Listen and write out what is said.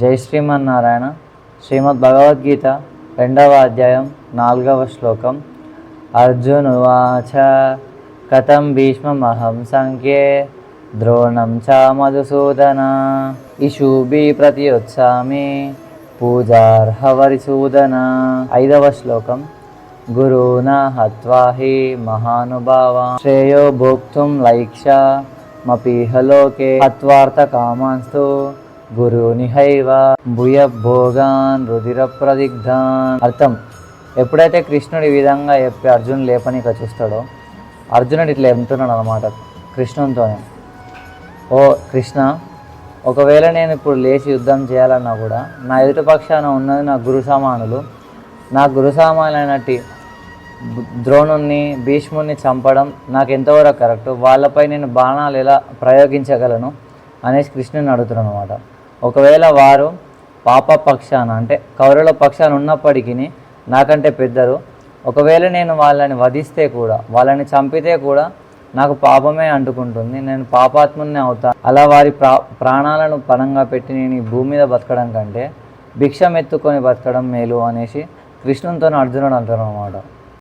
జై శ్రీమన్నారాయణ. శ్రీమద్ భగవద్గీత 2వ అధ్యాయం 4వ శ్లోకం. అర్జునువాచ కథం భీష్మమహం సంఖ్యే ద్రోణం చ మధుసూదన ఇషూభి ప్రతియోత్సామి పూజార్హవరిసూదన. 5వ శ్లోకం. గురూనా హత్వా హి మహానుభావాన్ శ్రేయో భోక్తుం లైక్షామపీహ లోకే హత్వార్థకామాంస్తు గురునిహైవ భూయభోగాన్ రుధిర ప్రదిగ్ధాన్. అర్థం: ఎప్పుడైతే కృష్ణుడు ఈ విధంగా చెప్పి అర్జునుడు లేపనీకి చూస్తాడో, అర్జునుడు ఇట్లా ఎంతున్నాడు అనమాట కృష్ణునితోనే. ఓ కృష్ణ, ఒకవేళ నేను ఇప్పుడు లేచి యుద్ధం చేయాలన్నా కూడా నా ఎదుటి పక్షాన ఉన్నది నా గురు సమానులు. నా గురు సమానులైనట్టి ద్రోణుణ్ణి, భీష్ముడిని చంపడం నాకు ఎంతవరకు కరెక్టు, వాళ్ళపై నేను బాణాలు ఎలా ప్రయోగించగలను అనేసి కృష్ణుని అడుగుతున్నాను అనమాట. ఒకవేళ వారు పాప పక్షాన అంటే కౌరవుల పక్షాన ఉన్నప్పటికీ నాకంటే పెద్దరు, ఒకవేళ నేను వాళ్ళని వధిస్తే కూడా, వాళ్ళని చంపితే కూడా నాకు పాపమే అంటుకుంటుంది, నేను పాపాత్ముని అవుతా. అలా వారి ప్రాణాలను పణంగా పెట్టి నేను ఈ భూమి మీద బతకడం కంటే భిక్షం ఎత్తుకొని బతకడం మేలు అనేసి కృష్ణునితో అర్జునుడు అంటారు అన్నమాట.